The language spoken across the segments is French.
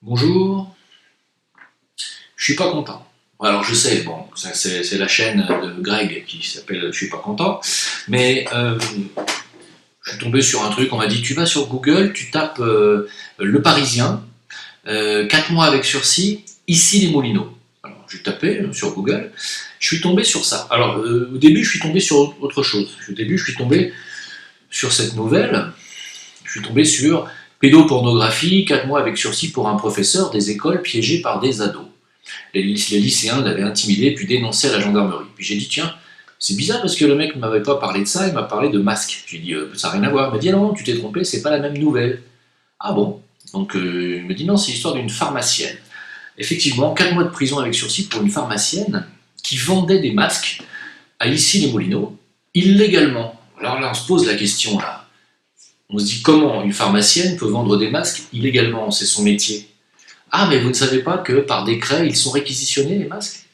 Bonjour, je suis pas content. Alors je sais, bon, c'est la chaîne de Greg qui s'appelle Je suis pas content, mais je suis tombé sur un truc, on m'a dit tu vas sur Google, tu tapes Le Parisien, 4 mois avec sursis, ici les Moulineaux. Alors j'ai tapé sur Google, je suis tombé sur ça. Alors au début je suis tombé sur autre chose. Au début je suis tombé sur cette nouvelle, je suis tombé sur pédopornographie, 4 mois avec sursis pour un professeur des écoles piégé par des ados. Les lycéens l'avaient intimidé puis dénoncé à la gendarmerie. Puis j'ai dit tiens, c'est bizarre parce que le mec ne m'avait pas parlé de ça, il m'a parlé de masque. J'ai dit ça n'a rien à voir. Il m'a dit non, tu t'es trompé, c'est pas la même nouvelle. Ah bon. Donc il me dit non, c'est l'histoire d'une pharmacienne. Effectivement, 4 mois de prison avec sursis pour une pharmacienne qui vendait des masques à Issy-les-Moulineaux, illégalement. Alors là, on se pose la question là. On se dit comment une pharmacienne peut vendre des masques illégalement, c'est son métier. Ah, mais vous ne savez pas que par décret, ils sont réquisitionnés, les masques?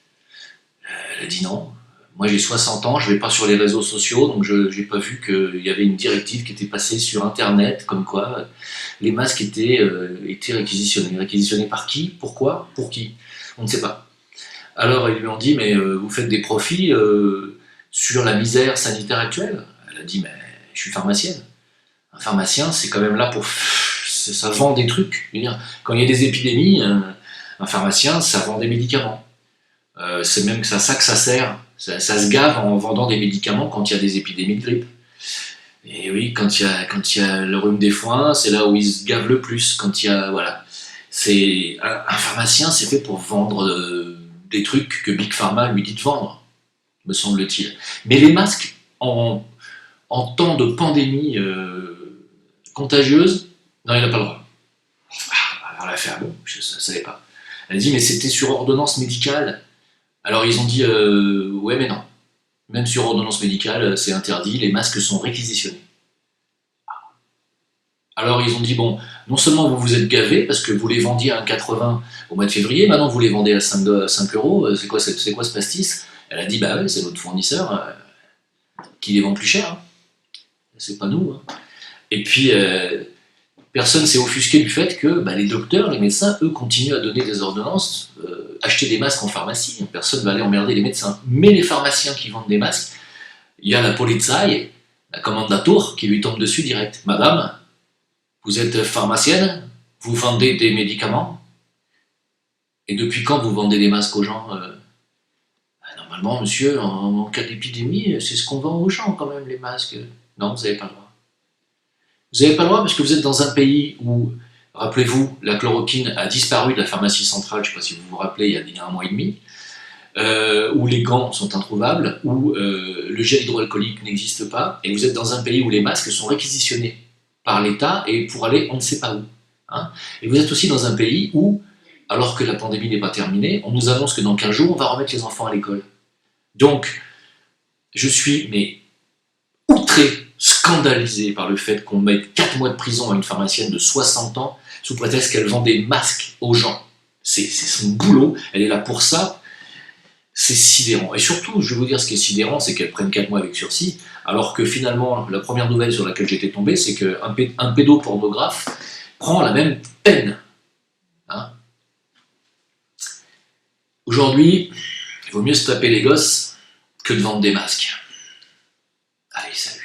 Elle a dit non. Moi, j'ai 60 ans, je ne vais pas sur les réseaux sociaux, donc je n'ai pas vu qu'il y avait une directive qui était passée sur Internet, comme quoi les masques étaient réquisitionnés. Réquisitionnés par qui? Pourquoi? Pour qui? On ne sait pas. Alors, ils lui ont dit, mais vous faites des profits sur la misère sanitaire actuelle? Elle a dit, mais je suis pharmacienne. Un pharmacien, c'est quand même là pour... Ça vend des trucs. Je veux dire, quand il y a des épidémies, un pharmacien, ça vend des médicaments. C'est même que ça que ça sert. Ça se gave en vendant des médicaments quand il y a des épidémies de grippe. Et oui, quand il y a le rhume des foins, c'est là où il se gave le plus. Quand il y a... Voilà. Un pharmacien, c'est fait pour vendre des trucs que Big Pharma lui dit de vendre, me semble-t-il. Mais les masques, en temps de pandémie contagieuse, non, il n'a pas le droit. Alors elle a fait ah bon, je ne savais pas. Elle a dit mais c'était sur ordonnance médicale. Alors ils ont dit ouais mais non. Même sur ordonnance médicale, c'est interdit, les masques sont réquisitionnés. Alors ils ont dit bon, non seulement vous vous êtes gavé parce que vous les vendiez à 1,80 au mois de février, maintenant vous les vendez à 5 euros, c'est quoi ce pastis? Elle a dit bah ouais, c'est notre fournisseur qui les vend plus cher, hein. C'est pas nous, hein. Et puis personne s'est offusqué du fait que les docteurs, les médecins, eux, continuent à donner des ordonnances, acheter des masques en pharmacie. Personne ne va aller emmerder les médecins. Mais les pharmaciens qui vendent des masques, il y a la Polizei, la commandatur, qui lui tombe dessus direct. Madame, vous êtes pharmacienne, vous vendez des médicaments, et depuis quand vous vendez des masques aux gens? Normalement, monsieur, en cas d'épidémie, c'est ce qu'on vend aux gens quand même, les masques. Non, vous n'avez pas le droit. Vous n'avez pas le droit parce que vous êtes dans un pays où, rappelez-vous, la chloroquine a disparu de la pharmacie centrale, je ne sais pas si vous vous rappelez, il y a 1 mois et demi, où les gants sont introuvables, où le gel hydroalcoolique n'existe pas, et vous êtes dans un pays où les masques sont réquisitionnés par l'État et pour aller on ne sait pas où, hein. Et vous êtes aussi dans un pays où, alors que la pandémie n'est pas terminée, on nous annonce que dans 15 jours, on va remettre les enfants à l'école. Donc, je suis mais outré, scandalisé par le fait qu'on mette 4 mois de prison à une pharmacienne de 60 ans sous prétexte qu'elle vend des masques aux gens. C'est son boulot, elle est là pour ça. C'est sidérant. Et surtout, je vais vous dire ce qui est sidérant, c'est qu'elle prenne 4 mois avec sursis, alors que finalement, la première nouvelle sur laquelle j'étais tombé, c'est qu'un pédopornographe prend la même peine, hein. Aujourd'hui, il vaut mieux se taper les gosses que de vendre des masques. Allez, salut.